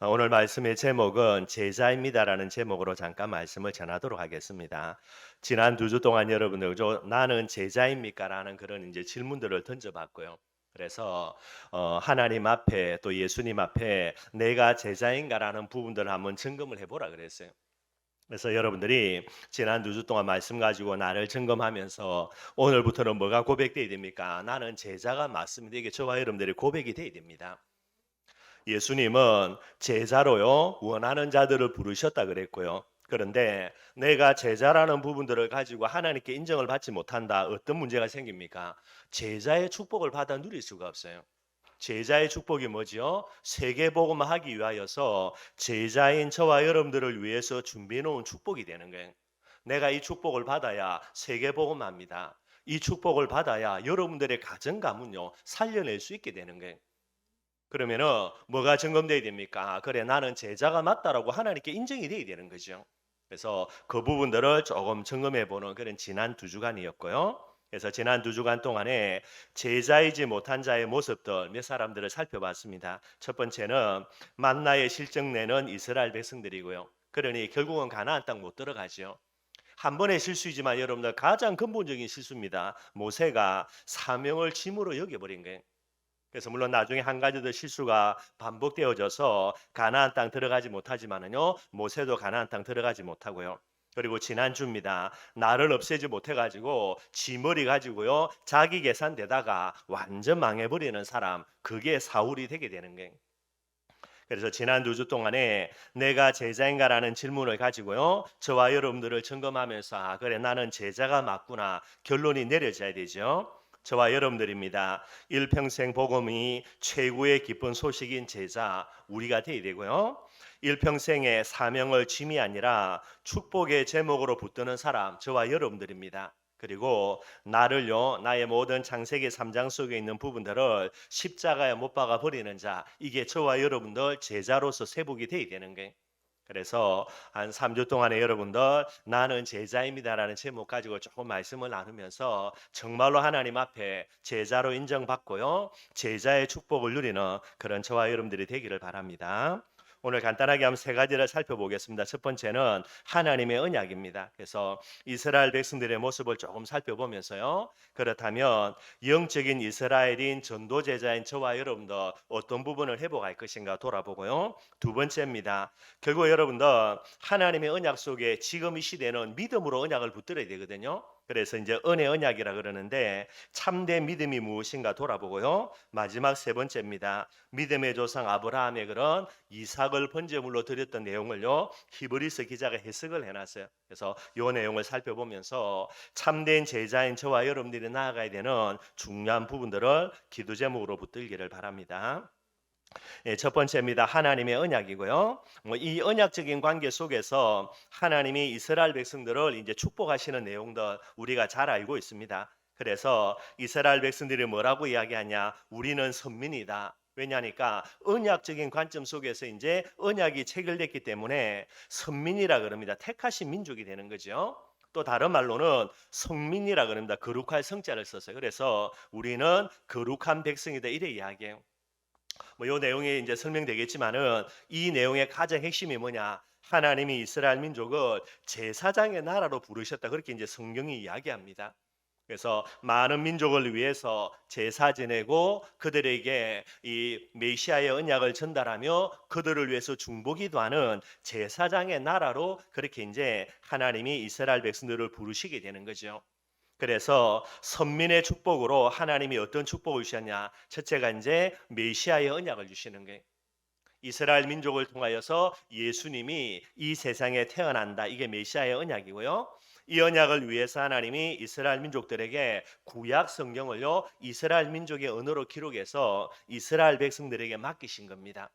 오늘 말씀의 제목은 제자입니다라는 제목으로 잠깐 말씀을 전하도록 하겠습니다. 지난 2주 동안 여러분들 나는 제자입니까라는 그런 이제 질문들을 던져봤고요. 그래서 하나님 앞에 또 예수님 앞에 내가 제자인가라는 부분들을 한번 점검을 해보라 그랬어요. 그래서 여러분들이 지난 2주 동안 말씀 가지고 나를 점검하면서 오늘부터는 뭐가 고백돼야 됩니까? 나는 제자가 맞습니다. 이게 저와 여러분들이 고백이 돼야 됩니다. 예수님은 제자로요, 원하는 자들을 부르셨다 그랬고요. 그런데 내가 제자라는 부분들을 가지고 하나님께 인정을 받지 못한다. 어떤 문제가 생깁니까? 제자의 축복을 받아 누릴 수가 없어요. 제자의 축복이 뭐지요? 세계복음을 하기 위하여서 제자인 저와 여러분들을 위해서 준비해 놓은 축복이 되는 거예요. 내가 이 축복을 받아야 세계복음합니다. 이 축복을 받아야 여러분들의 가정 가문요 살려낼 수 있게 되는 거예요. 그러면은 뭐가 점검돼야 됩니까? 그래 나는 제자가 맞다라고 하나님께 인정이 돼야 되는 거죠. 그래서 그 부분들을 조금 점검해 보는 그런 지난 2주간이었고요. 그래서 지난 2주간 동안에 제자이지 못한 자의 모습들 몇 사람들을 살펴봤습니다. 첫 번째는 만나의 실적 내는 이스라엘 백성들이고요. 그러니 결국은 가나안 땅 못 들어가죠. 한 번의 실수이지만 여러분들 가장 근본적인 실수입니다. 모세가 사명을 짐으로 여겨버린 거예요. 그래서 물론 나중에 한 가지 더 실수가 반복되어져서 가나안 땅 들어가지 못하지만은요 모세도 가나안 땅 들어가지 못하고요. 그리고 지난주입니다. 나를 없애지 못해가지고 지머리 가지고요 자기 계산되다가 완전 망해버리는 사람 그게 사울이 되게 되는 거예요. 그래서 지난 2주 동안에 내가 제자인가라는 질문을 가지고요 저와 여러분들을 점검하면서 그래 나는 제자가 맞구나 결론이 내려져야 되죠. 저와 여러분들입니다. 일평생 복음이 최고의 기쁜 소식인 제자 우리가 되어야 되고요. 일평생의 사명을 짐이 아니라 축복의 제목으로 붙드는 사람 저와 여러분들입니다. 그리고 나를요 나의 모든 창세기 3장 속에 있는 부분들을 십자가에 못 박아 버리는 자 이게 저와 여러분들 제자로서 세복이 되어야 되는 거예요. 그래서 한 3주 동안에 여러분들 나는 제자입니다라는 제목 가지고 조금 말씀을 나누면서 정말로 하나님 앞에 제자로 인정받고요. 제자의 축복을 누리는 그런 저와 여러분들이 되기를 바랍니다. 오늘 간단하게 한번 세 가지를 살펴보겠습니다. 첫 번째는 하나님의 언약입니다. 그래서 이스라엘 백성들의 모습을 조금 살펴보면서요. 그렇다면 영적인 이스라엘인 전도 제자인 저와 여러분들 어떤 부분을 회복할 것인가 돌아보고요. 두 번째입니다. 결국 여러분들 하나님의 언약 속에 지금 이 시대는 믿음으로 언약을 붙들어야 되거든요. 그래서 이제 은혜 언약이라 그러는데 참된 믿음이 무엇인가 돌아보고요. 마지막 세 번째입니다. 믿음의 조상 아브라함의 그런 이삭을 번제물로 드렸던 내용을요. 히브리서 기자가 해석을 해놨어요. 그래서 이 내용을 살펴보면서 참된 제자인 저와 여러분들이 나아가야 되는 중요한 부분들을 기도 제목으로 붙들기를 바랍니다. 첫 번째입니다. 하나님의 언약이고요. 이 언약적인 관계 속에서 하나님이 이스라엘 백성들을 이제 축복하시는 내용들 우리가 잘 알고 있습니다. 그래서 이스라엘 백성들이 뭐라고 이야기하냐? 우리는 선민이다. 왜냐니까 언약적인 관점 속에서 이제 언약이 체결됐기 때문에 선민이라 그럽니다. 택하신 민족이 되는 거죠. 또 다른 말로는 성민이라 그럽니다. 거룩할 성자를 썼어요. 그래서 우리는 거룩한 백성이다 이래 이야기해요. 요 내용이 이제 설명되겠지만은 이 내용의 가장 핵심이 뭐냐? 하나님이 이스라엘 민족을 제사장의 나라로 부르셨다. 그렇게 이제 성경이 이야기합니다. 그래서 많은 민족을 위해서 제사 지내고 그들에게 이 메시아의 언약을 전달하며 그들을 위해서 중보기도 하는 제사장의 나라로 그렇게 이제 하나님이 이스라엘 백성들을 부르시게 되는 거죠. 그래서 선민의 축복으로 하나님이 어떤 축복을 주셨냐? 첫째가 이제 메시아의 언약을 주시는 거예요. 이스라엘 민족을 통하여서 예수님이 이 세상에 태어난다. 이게 메시아의 언약이고요. 이 언약을 위해서 하나님이 이스라엘 민족들에게 구약 성경을요 이스라엘 민족의 언어로 기록해서 이스라엘 백성들에게 맡기신 겁니다.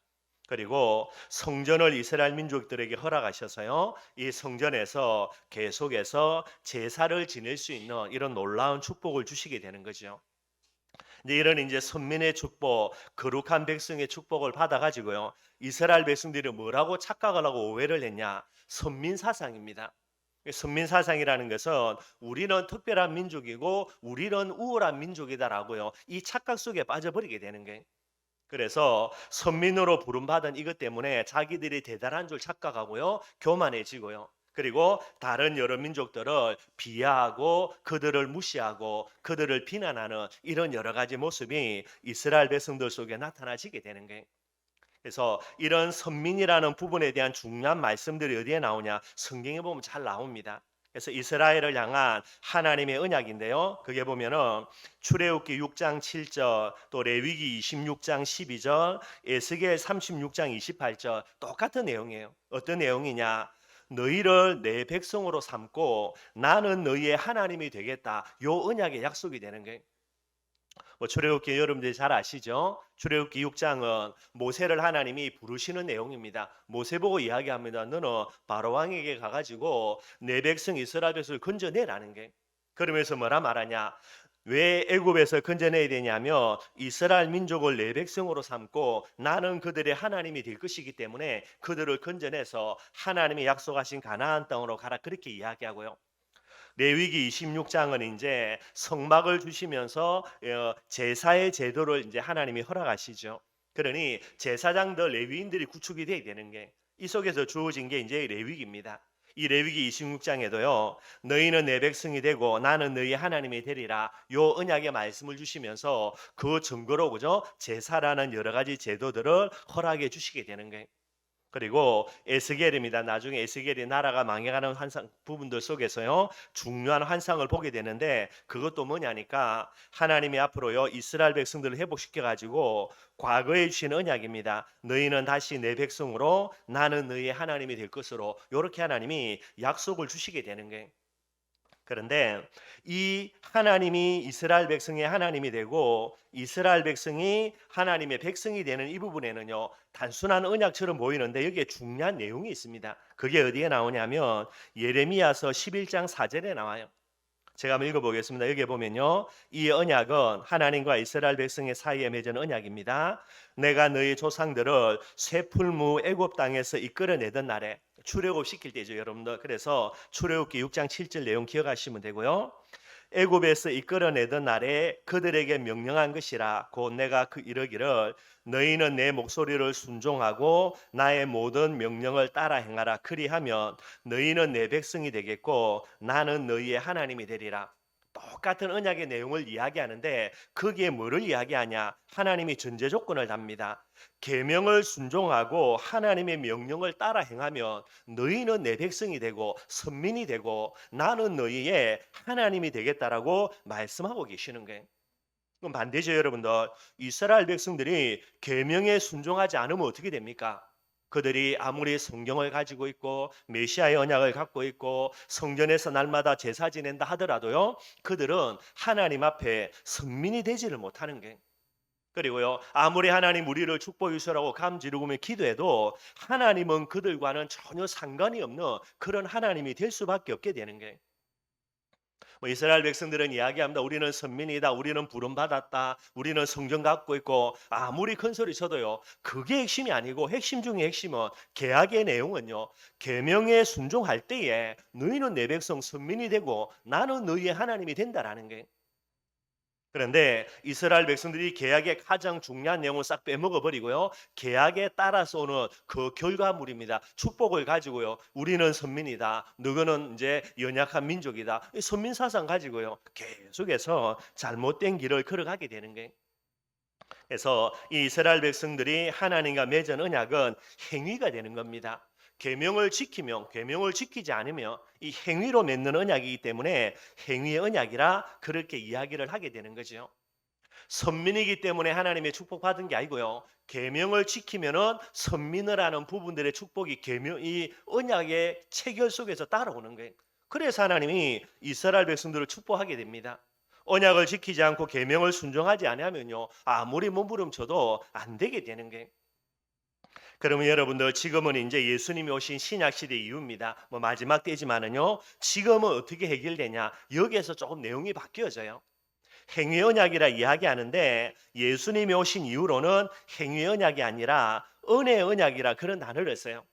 그리고 성전을 이스라엘 민족들에게 허락하셔서요. 이 성전에서 계속해서 제사를 지낼 수 있는 이런 놀라운 축복을 주시게 되는 거죠. 이제 이런 이제 선민의 축복, 거룩한 백성의 축복을 받아 가지고요. 이스라엘 백성들이 뭐라고 착각을 하고 오해를 했냐? 선민 사상입니다. 선민 사상이라는 것은 우리는 특별한 민족이고 우리는 우월한 민족이다라고요. 이 착각 속에 빠져버리게 되는 거예요. 그래서 선민으로 부름받은 이것 때문에 자기들이 대단한 줄 착각하고요. 교만해지고요. 그리고 다른 여러 민족들을 비하하고 그들을 무시하고 그들을 비난하는 이런 여러 가지 모습이 이스라엘 백성들 속에 나타나지게 되는 거예요. 그래서 이런 선민이라는 부분에 대한 중요한 말씀들이 어디에 나오냐? 성경에 보면 잘 나옵니다. 그래서 이스라엘을 향한 하나님의 언약인데요. 그게 보면은 출애굽기 6장 7절, 또 레위기 26장 12절, 에스겔 36장 28절 똑같은 내용이에요. 어떤 내용이냐? 너희를 내 백성으로 삼고 나는 너희의 하나님이 되겠다. 요 언약의 약속이 되는 거예요. 출애굽기 여러분들이 잘 아시죠? 출애굽기 6장은 모세를 하나님이 부르시는 내용입니다. 모세 보고 이야기합니다. 너는 바로 왕에게 가가지고 내 백성 이스라엘 백성을 건져내라는 게. 그러면서 뭐라 말하냐? 왜 애굽에서 건져내야 되냐면 이스라엘 민족을 내 백성으로 삼고 나는 그들의 하나님이 될 것이기 때문에 그들을 건져내서 하나님이 약속하신 가나안 땅으로 가라 그렇게 이야기하고요. 레위기 26장은 이제 성막을 주시면서 제사의 제도를 이제 하나님이 허락하시죠. 그러니 제사장들 레위인들이 구축이 돼야 되는 게 이 속에서 주어진 게 이제 레위기입니다. 이 레위기 26장에도요. 너희는 내 백성이 되고 나는 너희 하나님이 되리라. 요 언약의 말씀을 주시면서 그 증거로 그죠? 제사라는 여러 가지 제도들을 허락해 주시게 되는 거예요. 그리고 에스겔입니다. 나중에 에스겔이 나라가 망해가는 환상 부분들 속에서요 중요한 환상을 보게 되는데 그것도 뭐냐니까 하나님이 앞으로요 이스라엘 백성들을 회복시켜 가지고 과거에 주신 언약입니다. 너희는 다시 내 백성으로 나는 너희의 하나님이 될 것으로 이렇게 하나님이 약속을 주시게 되는 거예요. 그런데 이 하나님이 이스라엘 백성의 하나님이 되고 이스라엘 백성이 하나님의 백성이 되는 이 부분에는요 단순한 언약처럼 보이는데 여기에 중요한 내용이 있습니다. 그게 어디에 나오냐면 예레미야서 11장 4절에 나와요. 제가 한번 읽어보겠습니다. 여기 보면요 이 언약은 하나님과 이스라엘 백성의 사이에 맺은 언약입니다. 내가 너희 조상들을 쇠풀무 애굽 땅에서 이끌어내던 날에 출애굽 시킬 때죠 여러분들. 그래서 출애굽기 6장 7절 내용 기억하시면 되고요. 애굽에서 이끌어내던 날에 그들에게 명령한 것이라 곧 내가 이르기를 너희는 내 목소리를 순종하고 나의 모든 명령을 따라 행하라. 그리하면 너희는 내 백성이 되겠고 나는 너희의 하나님이 되리라. 똑같은 언약의 내용을 이야기하는데 거기에 뭐를 이야기하냐? 하나님이 전제 조건을 답니다. 계명을 순종하고 하나님의 명령을 따라 행하면 너희는 내 백성이 되고 선민이 되고 나는 너희의 하나님이 되겠다라고 말씀하고 계시는 거예요. 그럼 반대죠, 여러분들. 이스라엘 백성들이 계명에 순종하지 않으면 어떻게 됩니까? 그들이 아무리 성경을 가지고 있고 메시아의 언약을 갖고 있고 성전에서 날마다 제사 지낸다 하더라도요. 그들은 하나님 앞에 선민이 되지를 못하는 게. 그리고요. 아무리 하나님 우리를 축복해 주시라고 감지르고며 기도해도 하나님은 그들과는 전혀 상관이 없는 그런 하나님이 될 수밖에 없게 되는 게. 이스라엘 백성들은 이야기합니다. 우리는 선민이다. 우리는 부름받았다. 우리는 성경 갖고 있고 아무리 큰 소리 쳐도요. 그게 핵심이 아니고 핵심 중에 핵심은 계약의 내용은요. 계명에 순종할 때에 너희는 내 백성 선민이 되고 나는 너희의 하나님이 된다라는 게. 그런데 이스라엘 백성들이 계약의 가장 중요한 내용을 싹 빼먹어 버리고요. 계약에 따라서 오는 그 결과물입니다. 축복을 가지고요. 우리는 선민이다. 너희는 이제 연약한 민족이다. 이 선민 사상 가지고요. 계속해서 잘못된 길을 걸어가게 되는 거예요. 그래서 이 이스라엘 백성들이 하나님과 맺은 언약은 행위가 되는 겁니다. 계명을 지키면 계명을 지키지 않으면 이 행위로 맺는 언약이기 때문에 행위의 언약이라 그렇게 이야기를 하게 되는 거죠. 선민이기 때문에 하나님의 축복 받은 게 아니고요. 계명을 지키면은 선민을 하는 부분들의 축복이 계명 이 언약의 체결 속에서 따라오는 거예요. 그래서 하나님이 이스라엘 백성들을 축복하게 됩니다. 언약을 지키지 않고 계명을 순종하지 않으면요. 아무리 몸부림쳐도 안 되게 되는 게. 그러면 여러분들 지금은 이제 예수님이 오신 신약 시대 이후입니다. 마지막 때지만은요. 지금은 어떻게 해결되냐? 여기에서 조금 내용이 바뀌어져요. 행위 언약이라 이야기하는데 예수님이 오신 이후로는 행위 언약이 아니라 은혜 언약이라 그런 단어를 써요.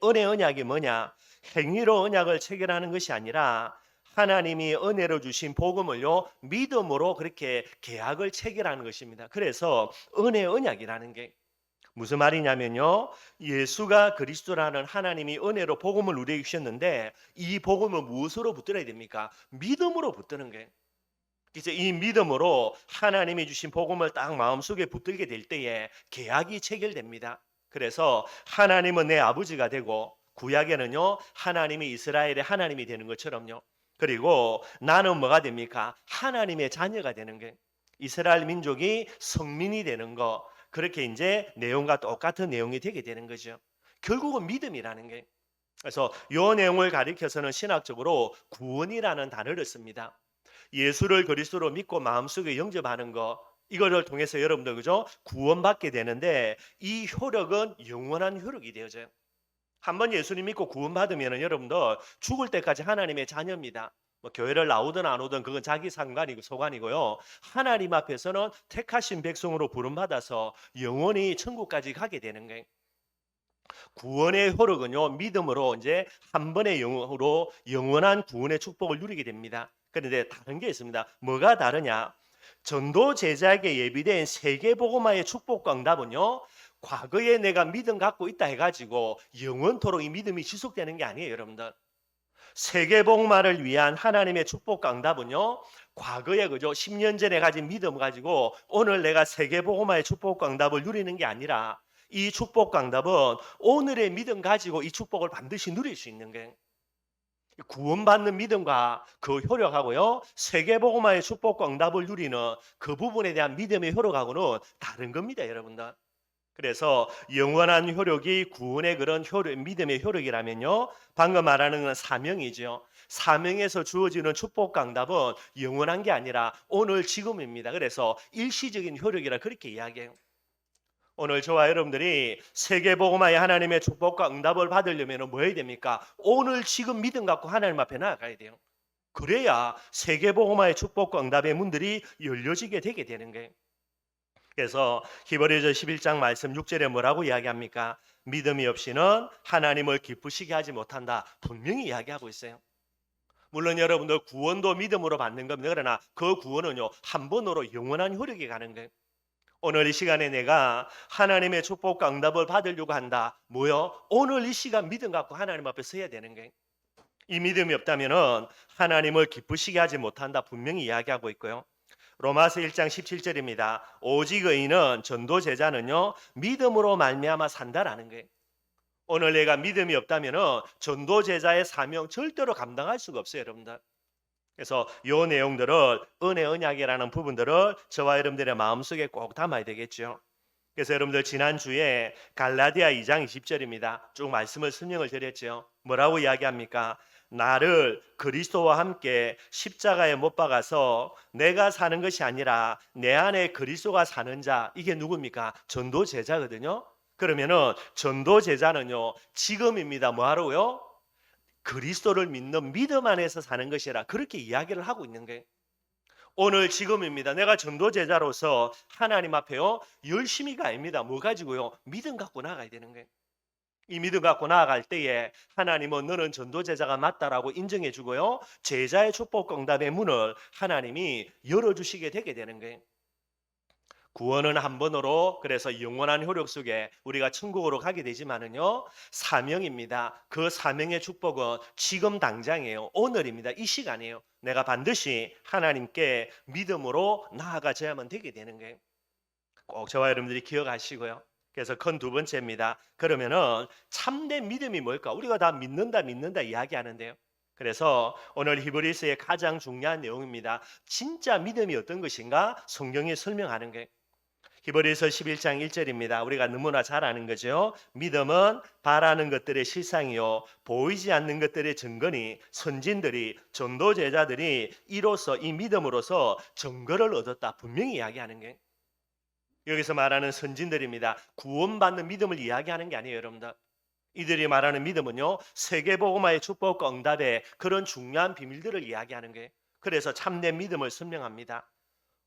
은혜 언약이 뭐냐? 행위로 언약을 체결하는 것이 아니라 하나님이 은혜로 주신 복음을요 믿음으로 그렇게 계약을 체결하는 것입니다. 그래서 은혜 언약이라는 게 무슨 말이냐면요. 예수가 그리스도라는 하나님이 은혜로 복음을 우리에게 주셨는데 이 복음을 무엇으로 붙들어야 됩니까? 믿음으로 붙드는 거예요. 이제 이 믿음으로 하나님이 주신 복음을 딱 마음속에 붙들게 될 때에 계약이 체결됩니다. 그래서 하나님은 내 아버지가 되고 구약에는요. 하나님이 이스라엘의 하나님이 되는 것처럼요. 그리고 나는 뭐가 됩니까? 하나님의 자녀가 되는 거예요. 이스라엘 민족이 성민이 되는 거. 그렇게 이제 내용과 똑같은 내용이 되게 되는 거죠. 결국은 믿음이라는 게. 그래서 이 내용을 가리켜서는 신학적으로 구원이라는 단어를 씁니다. 예수를 그리스도로 믿고 마음속에 영접하는 거 이거를 통해서 여러분들 그죠? 구원받게 되는데 이 효력은 영원한 효력이 되어져요. 한번 예수님 믿고 구원받으면 여러분들 죽을 때까지 하나님의 자녀입니다. 뭐 교회를 나오든 안 오든 그건 자기 상관이고 소관이고요. 하나님 앞에서는 택하신 백성으로 부름받아서 영원히 천국까지 가게 되는 거예요. 구원의 효력은요 믿음으로 이제 한 번의 영으로 영원한 구원의 축복을 누리게 됩니다. 그런데 다른 게 있습니다. 뭐가 다르냐? 전도 제자에게 예비된 세계복음화의 축복과 응답은요 과거에 내가 믿음 갖고 있다 해가지고 영원토록 이 믿음이 지속되는 게 아니에요, 여러분들. 세계복음화를 위한 하나님의 축복과 응답은요 과거에 그죠 10년 전에 가진 믿음 가지고 오늘 내가 세계복음화의 축복과 응답을 누리는 게 아니라 이 축복과 응답은 오늘의 믿음 가지고 이 축복을 반드시 누릴 수 있는 거예요. 구원받는 믿음과 그 효력하고요 세계복음화의 축복과 응답을 누리는 그 부분에 대한 믿음의 효력하고는 다른 겁니다, 여러분들. 그래서 영원한 효력이 구원의 그런 효력, 믿음의 효력이라면요 방금 말하는 건 사명이죠. 사명에서 주어지는 축복과 응답은 영원한 게 아니라 오늘 지금입니다. 그래서 일시적인 효력이라 그렇게 이야기해요. 오늘 저와 여러분들이 세계복음화의 하나님의 축복과 응답을 받으려면 뭐 해야 됩니까? 오늘 지금 믿음 갖고 하나님 앞에 나아가야 돼요. 그래야 세계복음화의 축복과 응답의 문들이 열려지게 되게 되는 거예요. 그래서 히브리서 11장 말씀 6절에 뭐라고 이야기합니까? 믿음이 없이는 하나님을 기쁘시게 하지 못한다. 분명히 이야기하고 있어요. 물론 여러분들 구원도 믿음으로 받는 겁니다. 그러나 그 구원은요 한 번으로 영원한 효력이 가는 거예요. 오늘 이 시간에 내가 하나님의 축복과 응답을 받으려고 한다. 뭐요? 오늘 이 시간 믿음 갖고 하나님 앞에 서야 되는 거예요. 이 믿음이 없다면 하나님을 기쁘시게 하지 못한다. 분명히 이야기하고 있고요. 로마서 1장 17절입니다. 오직 의인은 전도 제자는요 믿음으로 말미암아 산다라는 거예요. 오늘 내가 믿음이 없다면 전도 제자의 사명 절대로 감당할 수가 없어요, 여러분들. 그래서 이 내용들을 은혜 언약이라는 부분들을 저와 여러분들의 마음속에 꼭 담아야 되겠죠. 그래서 여러분들 지난주에 갈라디아 2장 20절입니다. 쭉 말씀을 설명을 드렸죠. 뭐라고 이야기합니까? 나를 그리스도와 함께 십자가에 못 박아서 내가 사는 것이 아니라 내 안에 그리스도가 사는 자, 이게 누굽니까? 전도 제자거든요. 그러면은 전도 제자는요 지금입니다. 뭐 하러요? 그리스도를 믿는 믿음 안에서 사는 것이라 그렇게 이야기를 하고 있는 거예요. 오늘 지금입니다. 내가 전도 제자로서 하나님 앞에요 열심히가 아닙니다. 뭐 가지고요? 믿음 갖고 나가야 되는 거예요. 이 믿음 갖고 나아갈 때에 하나님은 너는 전도 제자가 맞다라고 인정해 주고요. 제자의 축복 응답의 문을 하나님이 열어주시게 되게 되는 거예요. 구원은 한 번으로 그래서 영원한 효력 속에 우리가 천국으로 가게 되지만은요 사명입니다. 그 사명의 축복은 지금 당장이에요. 오늘입니다. 이 시간이에요. 내가 반드시 하나님께 믿음으로 나아가져야만 되게 되는 거예요. 꼭 저와 여러분들이 기억하시고요. 그래서 큰 두 번째입니다. 그러면은 참된 믿음이 뭘까? 우리가 다 믿는다 이야기하는데요. 그래서 오늘 히브리서의 가장 중요한 내용입니다. 진짜 믿음이 어떤 것인가? 성경이 설명하는 거예요. 히브리서 11장 1절입니다. 우리가 너무나 잘 아는 거죠. 믿음은 바라는 것들의 실상이요 보이지 않는 것들의 증거니 선진들이 전도 제자들이 이로써 이 믿음으로써 증거를 얻었다. 분명히 이야기하는 게 여기서 말하는 선진들입니다. 구원받는 믿음을 이야기하는 게 아니에요, 여러분들. 이들이 말하는 믿음은요 세계복음화의 축복과 응답의 그런 중요한 비밀들을 이야기하는 게 그래서 참된 믿음을 설명합니다.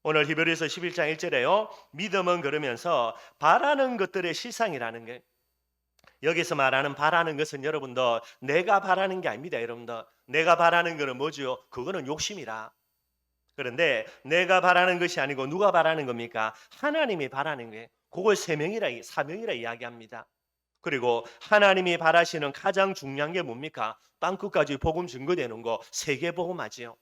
오늘 히브리서 11장 1절에요. 믿음은 그러면서 바라는 것들의 실상이라는 게 여기서 말하는 바라는 것은 여러분들 내가 바라는 게 아닙니다. 여러분들 내가 바라는 것은 뭐죠? 그거는 욕심이라. 그런데 내가 바라는 것이 아니고 누가 바라는 겁니까? 하나님이 바라는 거예요. 그걸 사명이라 이야기합니다. 그리고 하나님이 바라시는 가장 중요한 게 뭡니까? 땅끝까지 복음 증거되는 거 세계 복음화지요.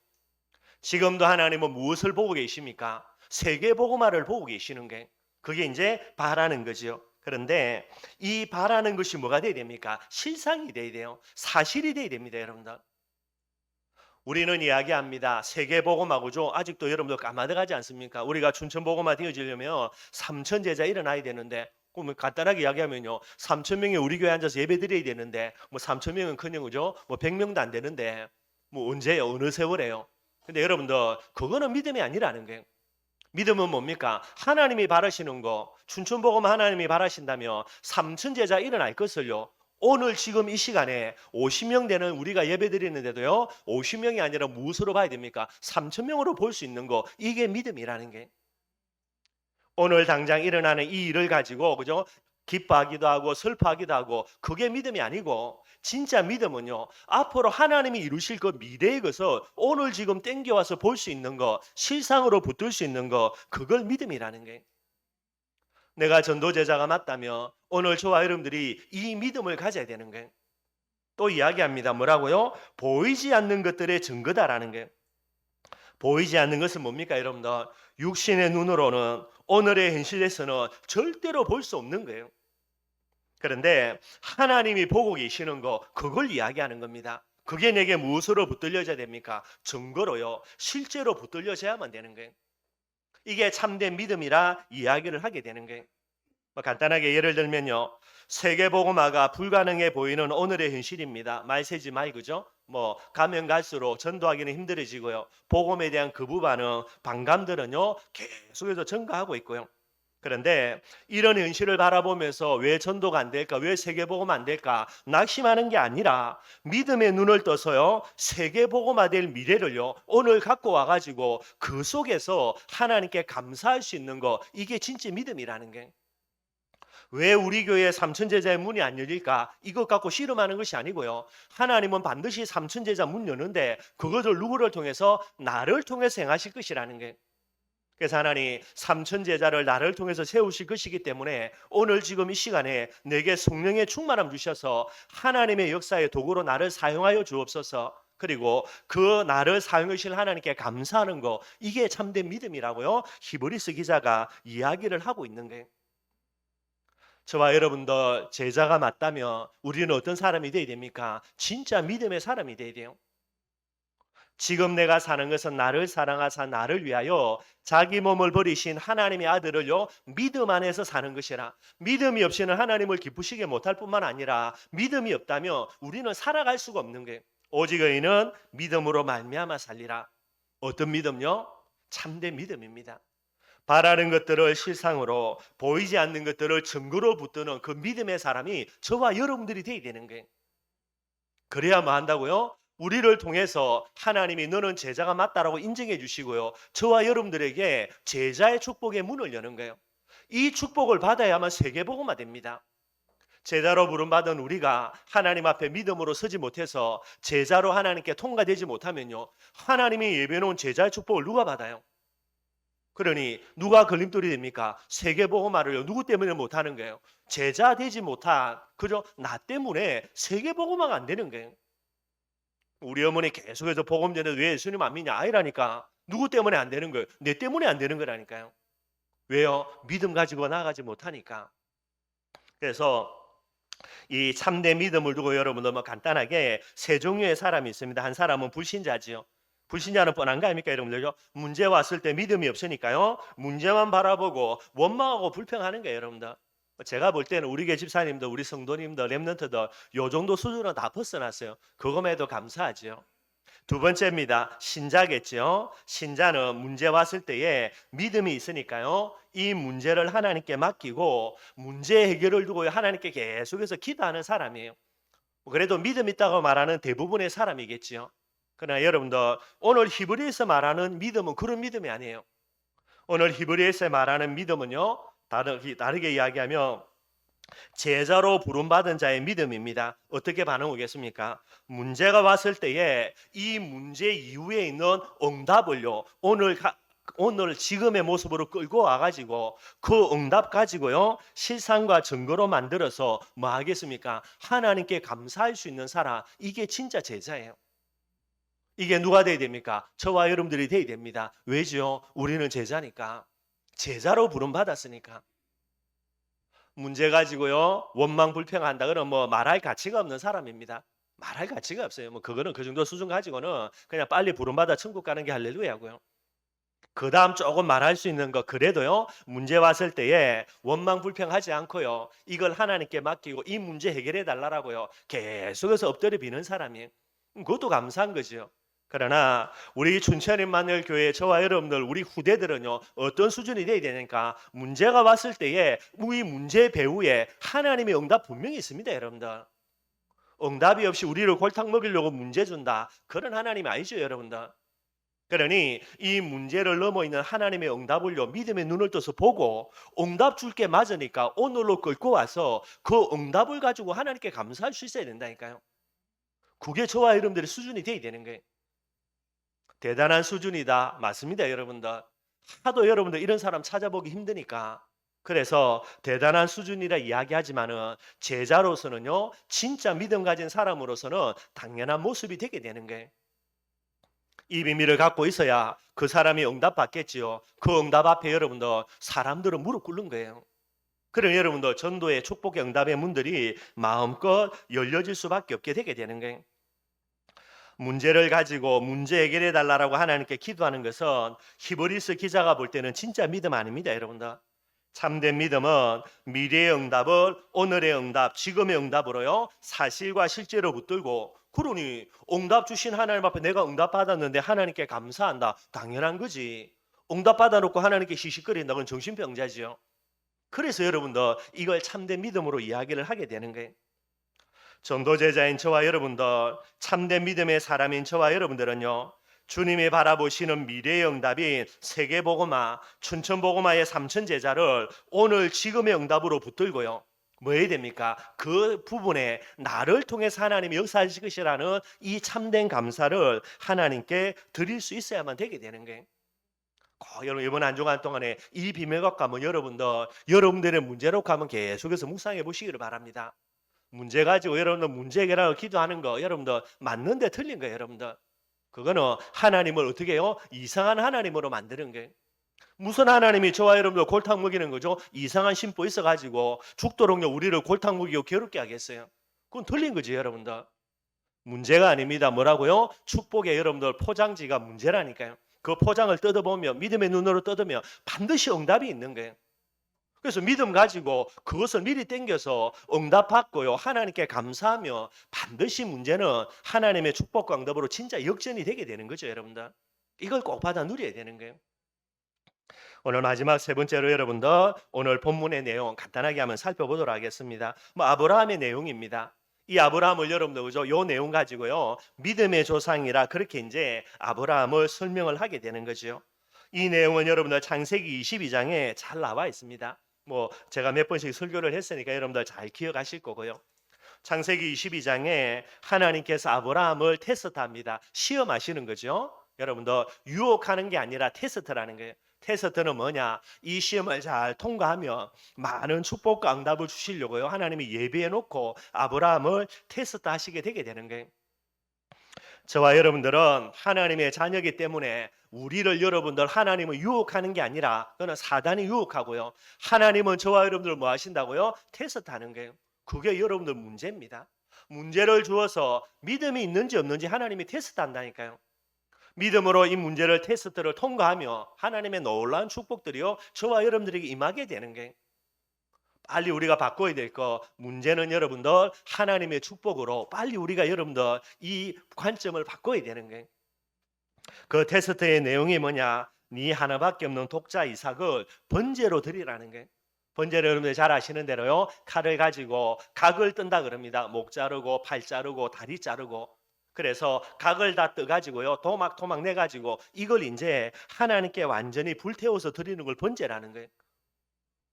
지금도 하나님은 무엇을 보고 계십니까? 세계 복음화를 보고 계시는 게 그게 이제 바라는 거지요. 그런데 이 바라는 것이 뭐가 돼야 됩니까? 실상이 돼야 돼요. 사실이 돼야 됩니다, 여러분들. 우리는 이야기합니다. 세계복음화고죠. 아직도 여러분들 까마득하지 않습니까? 우리가 춘천복음화 되어지려면 3천 제자 일어나야 되는데 그러면 간단하게 이야기하면요. 3천 명이 우리 교회에 앉아서 예배 드려야 되는데 뭐 3천 명은 커녕 그죠? 뭐 100명도 안 되는데 뭐 언제요? 어느 세월에요? 근데 여러분들 그거는 믿음이 아니라는 거예요. 믿음은 뭡니까? 하나님이 바라시는 거, 춘천복음 하나님이 바라신다면 3천 제자 일어날 것을요. 오늘 지금 이 시간에 50명 되는 우리가 예배 드리는데도요. 50명이 아니라 무엇으로 봐야 됩니까? 3천 명으로 볼 수 있는 거. 이게 믿음이라는 게. 오늘 당장 일어나는 이 일을 가지고 그죠? 기뻐하기도 하고 슬퍼하기도 하고 그게 믿음이 아니고 진짜 믿음은요. 앞으로 하나님이 이루실 그 미래의 것을 오늘 지금 땡겨와서 볼 수 있는 거, 실상으로 붙들 수 있는 거 그걸 믿음이라는 게. 내가 전도제자가 맞다면 오늘 저와 여러분들이 이 믿음을 가져야 되는 거예요. 또 이야기합니다. 뭐라고요? 보이지 않는 것들의 증거다라는 거예요. 보이지 않는 것은 뭡니까 여러분들? 육신의 눈으로는 오늘의 현실에서는 절대로 볼 수 없는 거예요. 그런데 하나님이 보고 계시는 거 그걸 이야기하는 겁니다. 그게 내게 무엇으로 붙들려져야 됩니까? 증거로요. 실제로 붙들려져야만 되는 거예요. 이게 참된 믿음이라 이야기를 하게 되는 거예요. 간단하게 예를 들면요. 세계복음화가 불가능해 보이는 오늘의 현실입니다. 말 세지 말 그죠? 가면 갈수록 전도하기는 힘들어지고요. 복음에 대한 거부 반응, 반감들은요. 계속해서 증가하고 있고요. 그런데 이런 현실을 바라보면서 왜 전도가 안 될까? 왜 세계복음 안 될까? 낙심하는 게 아니라 믿음의 눈을 떠서요. 세계복음화 될 미래를요. 오늘 갖고 와가지고 그 속에서 하나님께 감사할 수 있는 거 이게 진짜 믿음이라는 게. 왜 우리 교회 삼천제자의 문이 안 열릴까? 이것 갖고 씨름하는 것이 아니고요. 하나님은 반드시 삼천제자 문 여는데 그것을 누구를 통해서? 나를 통해서 행하실 것이라는 게. 그래서 하나님 삼천제자를 나를 통해서 세우실 것이기 때문에 오늘 지금 이 시간에 내게 성령의 충만함 주셔서 하나님의 역사의 도구로 나를 사용하여 주옵소서. 그리고 그 나를 사용하실 하나님께 감사하는 거 이게 참된 믿음이라고요. 히브리서 기자가 이야기를 하고 있는 거예요. 저와 여러분들 제자가 맞다면 우리는 어떤 사람이 되어야 됩니까? 진짜 믿음의 사람이 되어야 돼요. 지금 내가 사는 것은 나를 사랑하사 나를 위하여 자기 몸을 버리신 하나님의 아들을요 믿음 안에서 사는 것이라. 믿음이 없이는 하나님을 기쁘시게 못할 뿐만 아니라 믿음이 없다면 우리는 살아갈 수가 없는 거예요. 오직 의인은 믿음으로 말미암아 살리라. 어떤 믿음요? 참된 믿음입니다. 바라는 것들을 실상으로 보이지 않는 것들을 증거로 붙드는 그 믿음의 사람이 저와 여러분들이 되어야 되는 거예요. 그래야 뭐 한다고요? 우리를 통해서 하나님이 너는 제자가 맞다라고 인정해 주시고요. 저와 여러분들에게 제자의 축복의 문을 여는 거예요. 이 축복을 받아야만 세계복음화 됩니다. 제자로 부름받은 우리가 하나님 앞에 믿음으로 서지 못해서 제자로 하나님께 통과되지 못하면요. 하나님이 예배놓은 제자의 축복을 누가 받아요? 그러니 누가 걸림돌이 됩니까? 세계복음화를 누구 때문에 못하는 거예요? 제자 되지 못한 그저 나 때문에 세계복음화가 안 되는 거예요. 우리 어머니 계속해서 복음 전에 왜 예수님 안 믿냐? 아니라니까. 누구 때문에 안 되는 거예요? 내 때문에 안 되는 거라니까요. 왜요? 믿음 가지고 나아가지 못하니까. 그래서 이 참된 믿음을 두고 여러분들 간단하게 세 종류의 사람이 있습니다. 한 사람은 불신자지요. 불신자는 뻔한 거 아닙니까 여러분들요? 문제 왔을 때 믿음이 없으니까요. 문제만 바라보고 원망하고 불평하는 거예요 여러분들. 제가 볼 때는 우리 교회 집사님들, 우리 성도님들, 렘넌트들 요 정도 수준은 다 벗어났어요. 그것에도 감사하지요. 두 번째입니다. 신자겠죠. 신자는 문제 왔을 때에 믿음이 있으니까요. 이 문제를 하나님께 맡기고 문제 해결을 두고 하나님께 계속해서 기도하는 사람이에요. 그래도 믿음 있다고 말하는 대부분의 사람이겠지요. 그러나 여러분들 오늘 히브리에서 말하는 믿음은 그런 믿음이 아니에요. 오늘 히브리에서 말하는 믿음은요. 다르게 이야기하면 제자로 부름받은 자의 믿음입니다. 어떻게 반응하겠습니까? 문제가 왔을 때에 이 문제 이후에 있는 응답을요. 오늘 지금의 모습으로 끌고 와가지고 그 응답 가지고요. 실상과 증거로 만들어서 뭐 하겠습니까? 하나님께 감사할 수 있는 사람. 이게 진짜 제자예요. 이게 누가 돼야 됩니까? 저와 여러분들이 돼야 됩니다. 왜죠? 우리는 제자니까. 제자로 부름받았으니까. 문제 가지고요. 원망 불평한다 그러면 뭐 말할 가치가 없는 사람입니다. 말할 가치가 없어요. 뭐 그거는 그 정도 수준 가지고는 그냥 빨리 부름받아 천국 가는 게 할렐루야고요. 그다음 조금 말할 수 있는 거 그래도요. 문제 왔을 때에 원망 불평하지 않고요. 이걸 하나님께 맡기고 이 문제 해결해 달라라고요. 계속해서 엎드려 비는 사람이 그것도 감사한 거죠. 그러나 우리 춘천인만을 교회 저와 여러분들 우리 후대들은요 어떤 수준이 돼야 되니까 문제가 왔을 때에 우리 문제 배후에 하나님의 응답 분명히 있습니다. 여러분들 응답이 없이 우리를 골탕 먹이려고 문제 준다 그런 하나님이 아니죠. 여러분들 그러니 이 문제를 넘어 있는 하나님의 응답을요 믿음의 눈을 떠서 보고 응답 줄게 맞으니까 오늘로 끌고 와서 그 응답을 가지고 하나님께 감사할 수 있어야 된다니까요. 그게 저와 여러분들의 수준이 돼야 되는 거예요. 대단한 수준이다. 맞습니다, 여러분들. 하도 여러분들 이런 사람 찾아보기 힘드니까. 그래서 대단한 수준이라 이야기하지만은 제자로서는요, 진짜 믿음 가진 사람으로서는 당연한 모습이 되게 되는 거예요. 이 비밀을 갖고 있어야 그 사람이 응답받겠지요. 그 응답 앞에 여러분들 사람들은 무릎 꿇는 거예요. 그럼 여러분들 전도의 축복의 응답의 문들이 마음껏 열려질 수밖에 없게 되게 되는 거예요. 문제를 가지고 문제 해결해 달라고 하나님께 기도하는 것은 히브리서 기자가 볼 때는 진짜 믿음 아닙니다, 여러분들. 참된 믿음은 미래의 응답을 오늘의 응답, 지금의 응답으로요 사실과 실제로 붙들고 그러니 응답 주신 하나님 앞에 내가 응답 받았는데 하나님께 감사한다. 당연한 거지. 응답 받아놓고 하나님께 시시거린다. 그건 정신병자지요. 그래서 여러분들 이걸 참된 믿음으로 이야기를 하게 되는 거예요. 전도제자인 저와 여러분들, 참된 믿음의 사람인 저와 여러분들은요. 주님이 바라보시는 미래의 응답인 세계복음화, 춘천복음화의 삼천 제자를 오늘 지금의 응답으로 붙들고요. 뭐 해야 됩니까? 그 부분에 나를 통해서 하나님이 역사하실 것이라는 이 참된 감사를 하나님께 드릴 수 있어야만 되게 되는 거예요. 여러분 이번 한 주간 동안에 이 비밀 갖고 한번 여러분들의 문제로 가면 계속해서 묵상해 보시기를 바랍니다. 문제 가지고 여러분들 문제 해결하고 기도하는 거 여러분들 맞는데 틀린 거예요. 여러분들 그거는 하나님을 어떻게 해요? 이상한 하나님으로 만드는 거예요. 무슨 하나님이 저와 여러분들 골탕 먹이는 거죠? 이상한 심보 있어가지고 죽도록요 우리를 골탕 먹이고 괴롭게 하겠어요. 그건 틀린 거지 여러분들. 문제가 아닙니다. 뭐라고요? 축복의 여러분들 포장지가 문제라니까요. 그 포장을 뜯어보면 믿음의 눈으로 뜯으면 반드시 응답이 있는 거예요. 그래서 믿음 가지고 그것을 미리 땡겨서 응답받고요. 하나님께 감사하며 반드시 문제는 하나님의 축복과 응답으로 진짜 역전이 되게 되는 거죠, 여러분들. 이걸 꼭 받아 누려야 되는 거예요. 오늘 마지막 세 번째로 여러분들 오늘 본문의 내용 간단하게 한번 살펴보도록 하겠습니다. 뭐 아브라함의 내용입니다. 이 아브라함을 여러분들 그죠? 요 내용 가지고요. 믿음의 조상이라 그렇게 이제 아브라함을 설명을 하게 되는 거죠. 이 내용은 여러분들 창세기 22장에 잘 나와 있습니다. 뭐 제가 몇 번씩 설교를 했으니까 여러분들 잘 기억하실 거고요. 창세기 22장에 하나님께서 아브라함을 테스트합니다. 시험하시는 거죠. 여러분들 유혹하는 게 아니라 테스트라는 거예요. 테스트는 뭐냐? 이 시험을 잘 통과하면 많은 축복과 응답을 주시려고요. 하나님이 예비해 놓고 아브라함을 테스트 하시게 되게 되는 거예요. 저와 여러분들은 하나님의 자녀이기 때문에 우리를 여러분들 하나님은 유혹하는 게 아니라 그는 사단이 유혹하고요. 하나님은 저와 여러분들 뭐 하신다고요? 테스트하는 거예요. 그게 여러분들 문제입니다. 문제를 주어서 믿음이 있는지 없는지 하나님이 테스트한다니까요. 믿음으로 이 문제를 테스트를 통과하며 하나님의 놀라운 축복들이요 저와 여러분들에게 임하게 되는 거예요. 빨리 우리가 바꿔야 될 거 문제는 여러분들 하나님의 축복으로 빨리 우리가 여러분들 이 관점을 바꿔야 되는 거예요. 그 테스트의 내용이 뭐냐? 네 하나밖에 없는 독자 이삭을 번제로 드리라는 거예요. 번제를 여러분들 잘 아시는 대로요. 칼을 가지고 각을 뜬다 그럽니다. 목 자르고 팔 자르고 다리 자르고 그래서 각을 다 떠가지고요. 토막 내가지고 이걸 이제 하나님께 완전히 불태워서 드리는 걸 번제라는 거예요.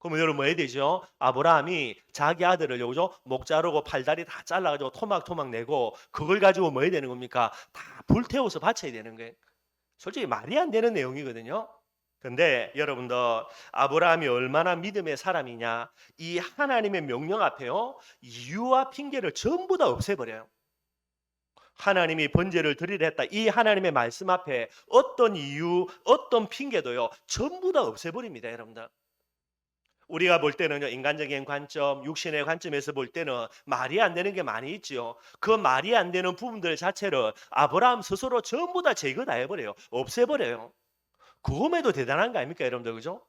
그러면 여러분 뭐 해야 되죠? 아브라함이 자기 아들을 요죠? 목 자르고 팔다리 다 잘라가지고 토막토막 내고 그걸 가지고 뭐 해야 되는 겁니까? 다 불태워서 바쳐야 되는 거예요. 솔직히 말이 안 되는 내용이거든요. 근데 여러분들 아브라함이 얼마나 믿음의 사람이냐? 이 하나님의 명령 앞에요. 이유와 핑계를 전부 다 없애버려요. 하나님이 번제를 드리려 했다. 이 하나님의 말씀 앞에 어떤 이유, 어떤 핑계도요. 전부 다 없애버립니다, 여러분들. 우리가 볼 때는요, 인간적인 관점, 육신의 관점에서 볼 때는 말이 안 되는 게 많이 있지요. 그 말이 안 되는 부분들 자체를 아브라함 스스로 전부 다 제거 다 해버려요. 없애버려요. 그것에도 대단한 거 아닙니까, 여러분들, 그죠?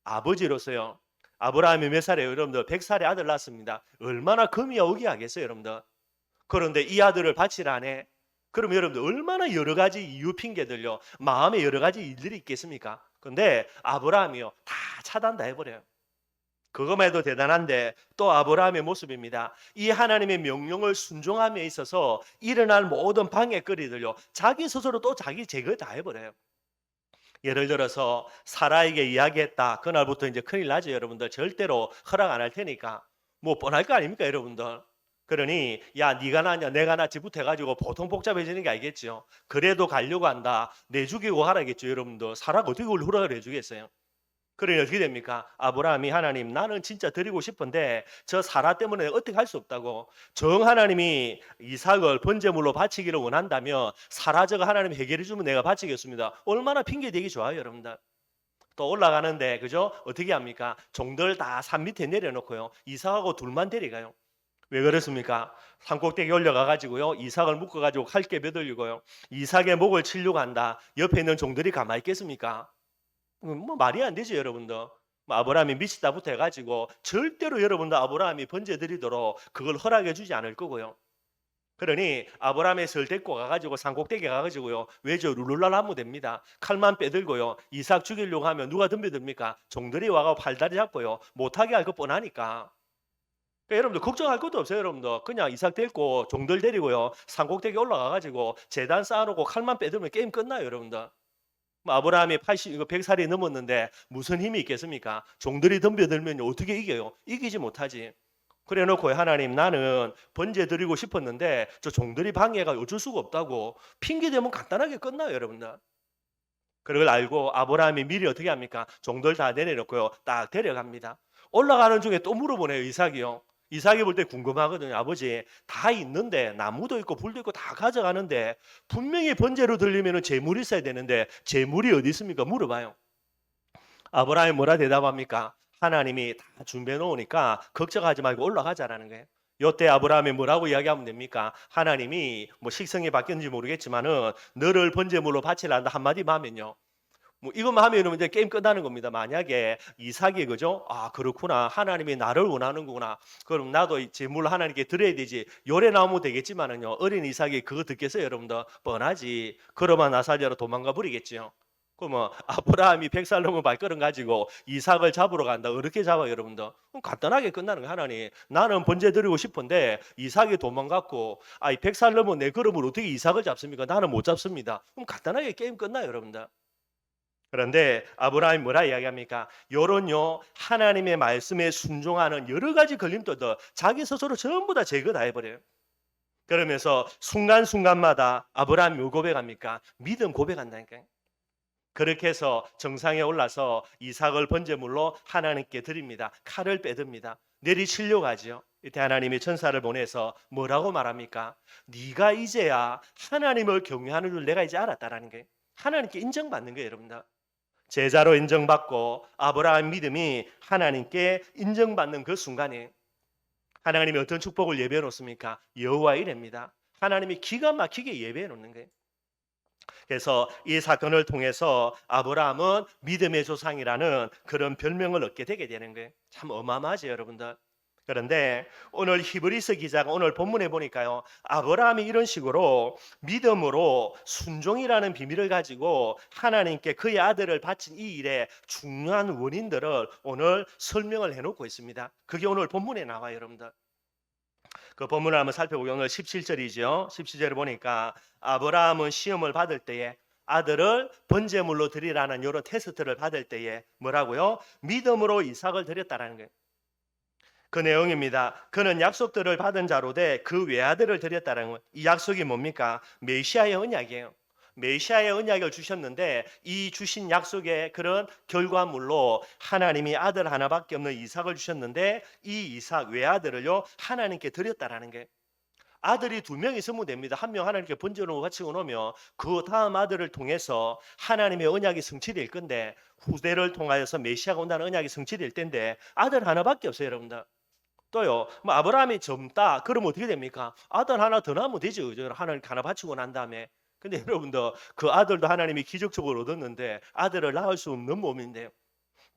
아버지로서요. 아브라함이 몇 살이에요, 여러분들? 100살에 아들 낳았습니다. 얼마나 금이 오게 하겠어요, 여러분들? 그런데 이 아들을 바치라 하네. 그럼 여러분들 얼마나 여러 가지 이유 핑계들요. 마음에 여러 가지 일들이 있겠습니까? 근데 아브라함이요. 다 차단 다 해버려요. 그것만 해도 대단한데 또 아브라함의 모습입니다. 이 하나님의 명령을 순종함에 있어서 일어날 모든 방해거리들요. 자기 스스로 또 자기 제거 다 해버려요. 예를 들어서 사라에게 이야기했다. 그날부터 이제 큰일 나죠, 여러분들. 절대로 허락 안 할 테니까. 뭐 뻔할 거 아닙니까, 여러분들? 그러니 야 네가 나냐 내가 낫지부터 해가지고 보통 복잡해지는 게 알겠죠. 그래도 가려고 한다. 내 죽이고 하라겠죠, 여러분들. 사라가 어떻게 그걸 허락을 해주겠어요? 그러니 어떻게 됩니까? 아브라함이 하나님 나는 진짜 드리고 싶은데 저 사라 때문에 어떻게 할 수 없다고. 정 하나님이 이삭을 번제물로 바치기를 원한다면 사라 저거 하나님 해결해 주면 내가 바치겠습니다. 얼마나 핑계 대기 좋아요, 여러분들. 또 올라가는데 그죠? 어떻게 합니까? 종들 다 산 밑에 내려놓고요. 이삭하고 둘만 데려가요. 왜 그렇습니까? 산꼭대기 올려가 가지고요. 이삭을 묶어 가지고 칼게 매들리고요. 이삭의 목을 치려고 한다. 옆에 있는 종들이 가만히 있겠습니까? 뭐 말이 안 되죠, 여러분들. 뭐 아브라함이 미치다부터 해가지고 절대로 여러분들 아브라함이 번제 드리도록 그걸 허락해 주지 않을 거고요. 그러니 아브라함의 설 데리고 가가지고 산꼭대기 가가지고요. 왜죠? 룰루랄 하면 됩니다. 칼만 빼들고요. 이삭 죽이려고 하면 누가 덤벼듭니까? 종들이 와가 팔다리 잡고요. 못하게 할 거 뻔하니까. 그러니까 여러분들 걱정할 것도 없어요, 여러분들. 그냥 이삭 데리고 종들 데리고요. 산꼭대기 올라가가지고 제단 쌓아놓고 칼만 빼들면 게임 끝나요, 여러분들. 뭐 아브라함이 100살이 넘었는데 무슨 힘이 있겠습니까? 종들이 덤벼들면 어떻게 이겨요? 이기지 못하지. 그래 놓고 하나님 나는 번제 드리고 싶었는데 저 종들이 방해가 어쩔 수가 없다고 핑계 대면 간단하게 끝나요, 여러분들. 그걸 알고 아브라함이 미리 어떻게 합니까? 종들 다 내려놓고요. 딱 데려갑니다. 올라가는 중에 또 물어보네요, 이삭이요. 이삭이 볼 때 궁금하거든요. 아버지 다 있는데 나무도 있고 불도 있고 다 가져가는데 분명히 번제로 들리면 재물이 있어야 되는데 재물이 어디 있습니까? 물어봐요. 아브라함이 뭐라 대답합니까? 하나님이 다 준비해 놓으니까 걱정하지 말고 올라가자라는 거예요. 요때 아브라함이 뭐라고 이야기하면 됩니까? 하나님이 뭐 식성이 바뀌었는지 모르겠지만은 너를 번제물로 바치라 한다 한마디만 하면요. 뭐 이것만 하면 이제 게임 끝나는 겁니다. 만약에 이삭이 그죠? 아 그렇구나. 하나님이 나를 원하는구나. 그럼 나도 이 제물을 하나님께 드려야 되지. 요래 나오면 되겠지만은요. 어린 이삭이 그거 듣겠어요, 여러분들? 뻔하지. 그러면 나사자로 도망가 버리겠지요. 그러면 아브라함이 100살 넘은 발걸음 가지고 이삭을 잡으러 간다. 어떻게 잡아 여러분들? 그럼 간단하게 끝나는 거야. 하나님. 나는 번제 드리고 싶은데 이삭이 도망갔고 100살 넘은 내 걸음을 어떻게 이삭을 잡습니까? 나는 못 잡습니다. 그럼 간단하게 게임 끝나요, 여러분들. 그런데 아브라함이 뭐라 이야기합니까? 요런요 하나님의 말씀에 순종하는 여러 가지 걸림돌들 자기 스스로 전부 다 제거 다 해버려요. 그러면서 순간순간마다 아브라함이 뭐 고백합니까? 믿음 고백한다니까요. 그렇게 해서 정상에 올라서 이삭을 번제물로 하나님께 드립니다. 칼을 빼듭니다. 내리치려고 하죠. 이때 하나님이 천사를 보내서 뭐라고 말합니까? 네가 이제야 하나님을 경외하는 줄 내가 이제 알았다라는 거예요. 하나님께 인정받는 거예요, 여러분들. 제자로 인정받고 아브라함 믿음이 하나님께 인정받는 그 순간에 하나님이 어떤 축복을 예배해 놓습니까? 여호와 이레입니다. 하나님이 기가 막히게 예배해 놓는 거예요. 그래서 이 사건을 통해서 아브라함은 믿음의 조상이라는 그런 별명을 얻게 되게 되는 거예요. 참 어마어마하죠, 여러분들. 그런데 오늘 히브리서 기자가 오늘 본문에 보니까요. 아브라함이 이런 식으로 믿음으로 순종이라는 비밀을 가지고 하나님께 그의 아들을 바친 이 일의 중요한 원인들을 오늘 설명을 해놓고 있습니다. 그게 오늘 본문에 나와요, 여러분들. 그 본문을 한번 살펴보면 오늘 17절이죠. 17절을 보니까 아브라함은 시험을 받을 때에 아들을 번제물로 드리라는 이런 테스트를 받을 때에 뭐라고요? 믿음으로 이삭을 드렸다라는 거예요. 그 내용입니다. 그는 약속들을 받은 자로 돼 그 외아들을 드렸다는 거예요. 이 약속이 뭡니까? 메시아의 언약이에요. 메시아의 언약을 주셨는데 이 주신 약속의 그런 결과물로 하나님이 아들 하나밖에 없는 이삭을 주셨는데 이 이삭 외아들을요 하나님께 드렸다라는 게 아들이 두 명 있으면 됩니다. 한 명 하나님께 번제로 바치고 놓으면 그 다음 아들을 통해서 하나님의 언약이 성취될 건데 후대를 통하여서 메시아가 온다는 언약이 성취될 텐데 아들 하나밖에 없어요, 여러분들. 또요, 뭐 아브라함이 젊다. 그러면 어떻게 됩니까? 아들 하나 더 낳으면 되죠. 그죠? 하나님 하나 바치고 난 다음에. 근데 여러분들 그 아들도 하나님이 기적적으로 얻었는데 아들을 낳을 수 없는 몸인데요.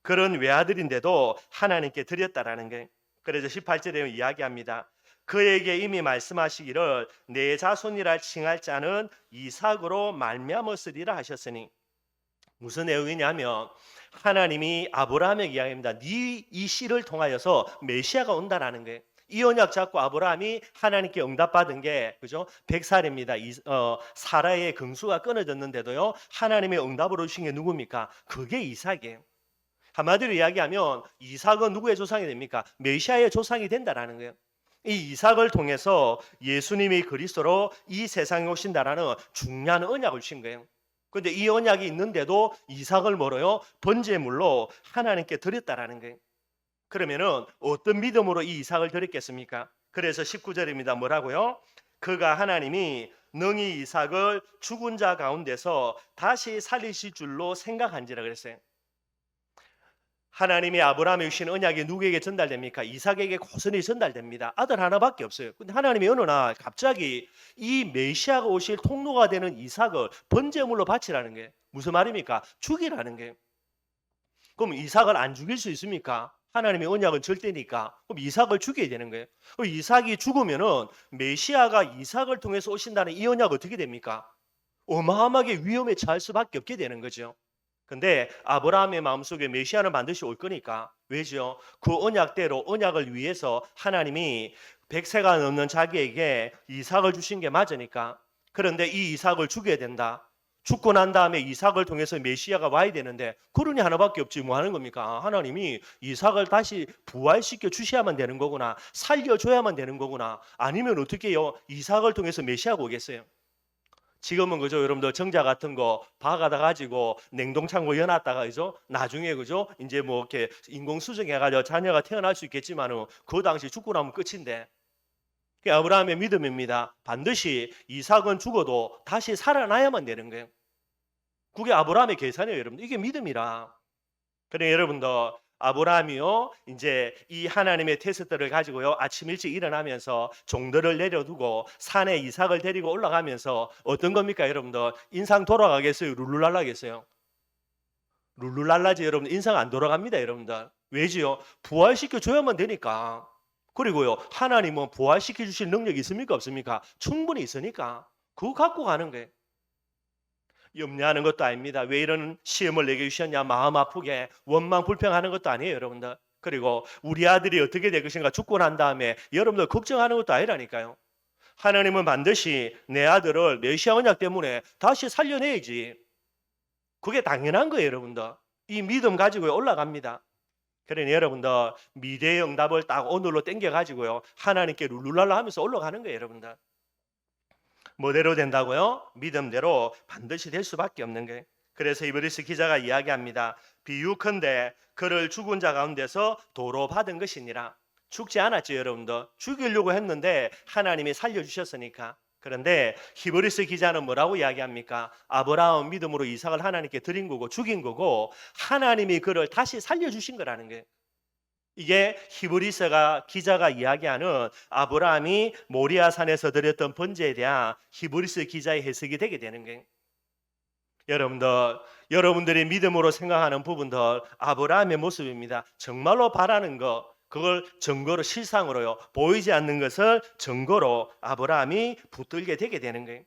그런 외아들인데도 하나님께 드렸다라는 게 그래서 18절에 이야기합니다. 그에게 이미 말씀하시기를 내 자손이라 칭할 자는 이삭으로 말미암았으리라 하셨으니 무슨 내용이냐면 하나님이 아브라함에게 이야기합니다. 네 이 씨를 통하여서 메시아가 온다라는 거예요. 이 언약 잡고 아브라함이 하나님께 응답받은 게 그죠? 100살입니다. 사라의 긍수가 끊어졌는데도요. 하나님의 응답으로 주신 게 누굽니까? 그게 이삭이에요. 한마디로 이야기하면 이삭은 누구의 조상이 됩니까? 메시아의 조상이 된다라는 거예요. 이 이삭을 통해서 예수님이 그리스도로 이 세상에 오신다라는 중요한 언약을 주신 거예요. 그런데 이 언약이 있는데도 이삭을 뭐로요? 번제물로 하나님께 드렸다라는 거예요. 그러면은 어떤 믿음으로 이 이삭을 드렸겠습니까? 그래서 19절입니다. 뭐라고요? 그가 하나님이 능히 이삭을 죽은 자 가운데서 다시 살리실 줄로 생각한지라 그랬어요. 하나님이 아브라함에 주신 언약이 누구에게 전달됩니까? 이삭에게 고스란히 전달됩니다. 아들 하나밖에 없어요. 근데 하나님이 어느 날 갑자기 이 메시아가 오실 통로가 되는 이삭을 번제물로 바치라는 게 무슨 말입니까? 죽이라는 게. 그럼 이삭을 안 죽일 수 있습니까? 하나님의 언약은 절대니까. 그럼 이삭을 죽여야 되는 거예요. 그럼 이삭이 죽으면은 메시아가 이삭을 통해서 오신다는 이 언약 어떻게 됩니까? 어마어마하게 위험에 처할 수밖에 없게 되는 거죠. 근데 아브라함의 마음속에 메시아는 반드시 올 거니까 왜죠? 그 언약대로 언약을 위해서 하나님이 100세가 넘는 자기에게 이삭을 주신 게 맞으니까 그런데 이 이삭을 죽여야 된다. 죽고 난 다음에 이삭을 통해서 메시아가 와야 되는데 그러니 하나밖에 없지 뭐 하는 겁니까? 하나님이 이삭을 다시 부활시켜 주셔야만 되는 거구나. 살려줘야만 되는 거구나. 아니면 어떻게 해요? 이삭을 통해서 메시아가 오겠어요? 지금은 그죠 여러분들 정자 같은 거 박아다 가지고 냉동창고 여놨다가 그죠 나중에 그죠 이제 뭐 이렇게 인공 수정해가지고 자녀가 태어날 수 있겠지만은 그 당시 죽고 나면 끝인데 그게 아브라함의 믿음입니다. 반드시 이삭은 죽어도 다시 살아나야만 되는 거예요. 그게 아브라함의 계산이에요, 여러분. 이게 믿음이라. 그래 여러분들 아브라함이요 이제 이 하나님의 테스트를 가지고요 아침 일찍 일어나면서 종들을 내려두고 산에 이삭을 데리고 올라가면서 어떤 겁니까 여러분들 인상 돌아가겠어요 룰루랄라겠어요 룰루랄라지 여러분 인상 안 돌아갑니다 여러분들 왜지요 부활시켜 줘야만 되니까 그리고요 하나님은 부활시켜 주실 능력이 있습니까 없습니까 충분히 있으니까 그거 갖고 가는 거예요. 염려하는 것도 아닙니다. 왜 이런 시험을 내게 주셨냐 마음 아프게 원망 불평하는 것도 아니에요 여러분들. 그리고 우리 아들이 어떻게 될 것인가 죽고 난 다음에 여러분들 걱정하는 것도 아니라니까요. 하나님은 반드시 내 아들을 메시아 언약 때문에 다시 살려내야지. 그게 당연한 거예요 여러분들. 이 믿음 가지고 올라갑니다. 그러니 여러분들 미래의 응답을 딱 오늘로 땡겨가지고요 하나님께 룰루랄라 하면서 올라가는 거예요 여러분들. 뭐대로 된다고요? 믿음대로 반드시 될 수밖에 없는 거예요. 그래서 이브리스 기자가 이야기합니다. 비유컨대 그를 죽은 자 가운데서 도로 받은 것이니라. 죽지 않았죠 여러분들. 죽이려고 했는데 하나님이 살려주셨으니까. 그런데 히브리스 기자는 뭐라고 이야기합니까? 아브라함 믿음으로 이삭을 하나님께 드린 거고 죽인 거고 하나님이 그를 다시 살려주신 거라는 거예요. 이게 히브리서가 기자가 이야기하는 아브라함이 모리아산에서 드렸던 번제에 대한 히브리서 기자의 해석이 되게 되는 거예요. 여러분들, 여러분들이 믿음으로 생각하는 부분들 아브라함의 모습입니다. 정말로 바라는 것, 그걸 증거로 실상으로요. 보이지 않는 것을 증거로 아브라함이 붙들게 되게 되는 거예요.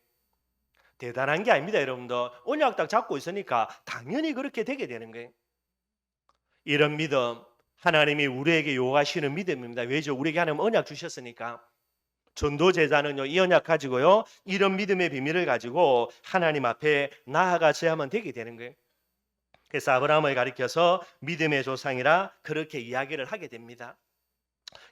대단한 게 아닙니다, 여러분들. 언약 딱 잡고 있으니까 당연히 그렇게 되게 되는 거예요. 이런 믿음 하나님이 우리에게 요구하시는 믿음입니다. 왜죠? 우리에게 하나님 언약 주셨으니까. 전도 제자는요, 이 언약 가지고요, 이런 믿음의 비밀을 가지고 하나님 앞에 나아가셔야만 되게 되는 거예요. 그래서 아브라함을 가리켜서 믿음의 조상이라 그렇게 이야기를 하게 됩니다.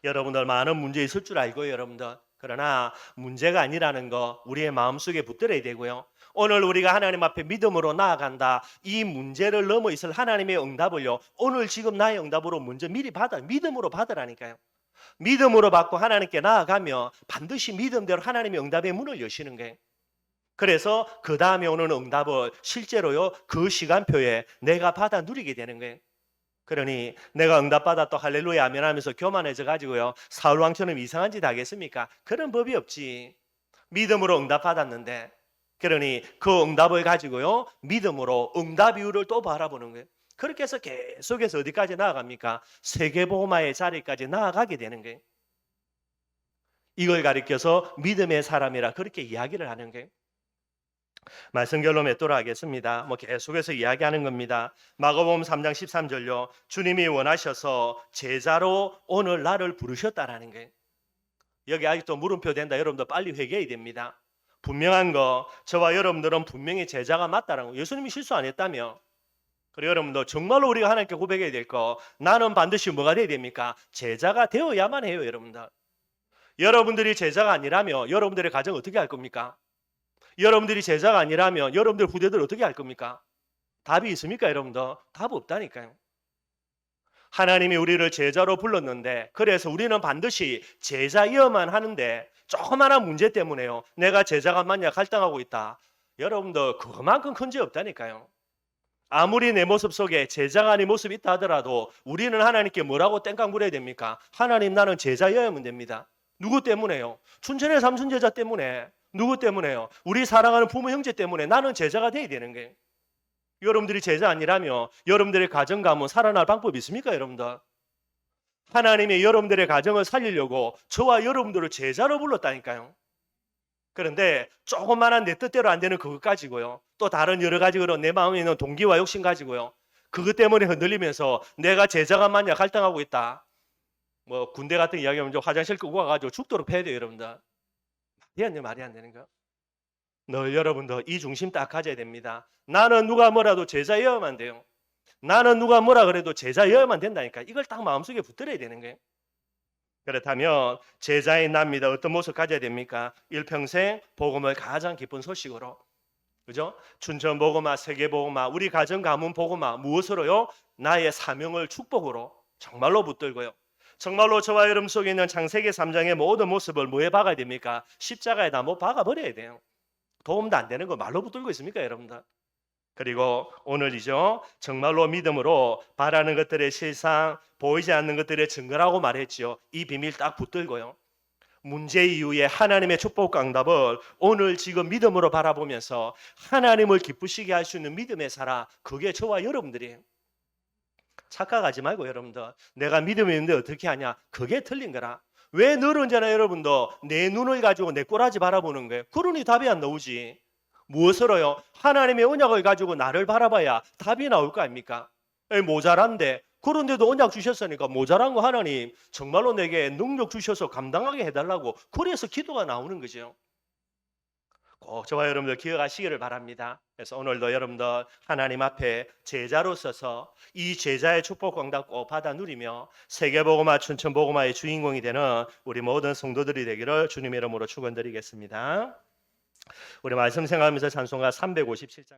여러분들 많은 문제 있을 줄 알고요, 여러분들. 그러나 문제가 아니라는 거 우리의 마음속에 붙들어야 되고요. 오늘 우리가 하나님 앞에 믿음으로 나아간다. 이 문제를 넘어 있을 하나님의 응답을요, 오늘 지금 나의 응답으로 먼저 미리 믿음으로 받으라니까요. 믿음으로 받고 하나님께 나아가면 반드시 믿음대로 하나님의 응답의 문을 여시는 거예요. 그래서 그 다음에 오는 응답을 실제로요, 그 시간표에 내가 받아 누리게 되는 거예요. 그러니 내가 응답받았다 할렐루야 아멘 하면서 교만해져 가지고요, 사울 왕처럼 이상한 짓 하겠습니까? 그런 법이 없지. 믿음으로 응답받았는데, 그러니 그 응답을 가지고요, 믿음으로 응답 이유를 또 바라보는 거예요. 그렇게 해서 계속해서 어디까지 나아갑니까? 세계복음화의 자리까지 나아가게 되는 거예요. 이걸 가리켜서 믿음의 사람이라 그렇게 이야기를 하는 거예요. 말씀 결론 맺도록 하겠습니다. 계속해서 이야기하는 겁니다. 마가복음 3장 13절요. 주님이 원하셔서 제자로 오늘 나를 부르셨다라는 거예요. 여기 아직도 물음표 된다. 여러분들 빨리 회개해야 됩니다. 분명한 거, 저와 여러분들은 분명히 제자가 맞다라는 거. 예수님이 실수 안 했다며. 그리고 여러분들 정말로 우리가 하나님께 고백해야 될 거, 나는 반드시 뭐가 돼야 됩니까? 제자가 되어야만 해요, 여러분들. 여러분들이 제자가 아니라면 여러분들의 가정 어떻게 할 겁니까? 여러분들이 제자가 아니라면 여러분들 후대들 어떻게 할 겁니까? 답이 있습니까, 여러분들? 답 없다니까요. 하나님이 우리를 제자로 불렀는데, 그래서 우리는 반드시 제자여만 하는데 조그마한 문제 때문에요, 내가 제자가 맞냐 갈등하고 있다. 여러분들 그만큼 큰 죄 없다니까요. 아무리 내 모습 속에 제자가 아닌 모습이 있다 하더라도 우리는 하나님께 뭐라고 땡깡 부려야 됩니까? 하나님, 나는 제자여야만 됩니다. 누구 때문에요? 춘천의 삼순 제자 때문에. 누구 때문에요? 우리 사랑하는 부모 형제 때문에 나는 제자가 돼야 되는 거예요. 여러분들이 제자 아니라면 여러분들의 가정 가문 살아날 방법이 있습니까, 여러분들? 하나님이 여러분들의 가정을 살리려고 저와 여러분들을 제자로 불렀다니까요. 그런데 조그만한 내 뜻대로 안 되는 그것 가지고요, 또 다른 여러 가지 그런 내 마음에 있는 동기와 욕심 가지고요, 그것 때문에 흔들리면서 내가 제자가 맞냐 갈등하고 있다. 군대 같은 이야기하면 화장실 끄고 가가지고 죽도록 패야 돼요, 여러분들. 말이 안 되는 거. 늘 여러분들 이 중심 딱 가져야 됩니다. 나는 누가 뭐라도 제자여야만 돼요. 나는 누가 뭐라 그래도 제자여야만 된다니까. 이걸 딱 마음속에 붙들어야 되는 거예요. 그렇다면 제자인 납니다. 어떤 모습 가져야 됩니까? 일평생 복음을 가장 기쁜 소식으로, 그죠? 춘천 복음화, 세계 복음화, 우리 가정 가문 복음화, 무엇으로요? 나의 사명을 축복으로 정말로 붙들고요. 정말로 저와 여러분 속에 있는 창세기 3장의 모든 모습을 뭐에 박아야 됩니까? 십자가에다 박아버려야 돼요. 도움도 안 되는 거 말로 붙들고 있습니까, 여러분들? 그리고 오늘이죠, 정말로 믿음으로 바라는 것들의 실상, 보이지 않는 것들의 증거라고 말했지요. 이 비밀 딱 붙들고요, 문제 이후에 하나님의 축복과 응답을 오늘 지금 믿음으로 바라보면서 하나님을 기쁘시게 할 수 있는 믿음의 사람, 그게 저와 여러분들이에요. 착각하지 말고 여러분들, 내가 믿음이 있는데 어떻게 하냐, 그게 틀린 거라. 왜 늘 언제나 여러분도 내 눈을 가지고 내 꼬라지 바라보는 거예요? 그러니 답이 안 나오지. 무엇으로요? 하나님의 언약을 가지고 나를 바라봐야 답이 나올 거 아닙니까? 모자란데, 그런데도 언약 주셨으니까 모자란 거 하나님 정말로 내게 능력 주셔서 감당하게 해달라고, 그래서 기도가 나오는 거죠. 꼭 저와 여러분들 기억하시기를 바랍니다. 그래서 오늘도 여러분들 하나님 앞에 제자로 서서 이 제자의 축복 응답 꼭 받아 누리며 세계복음화, 춘천복음화의 주인공이 되는 우리 모든 성도들이 되기를 주님의 이름으로 축원드리겠습니다. 우리 말씀 생각하면서 찬송가 357장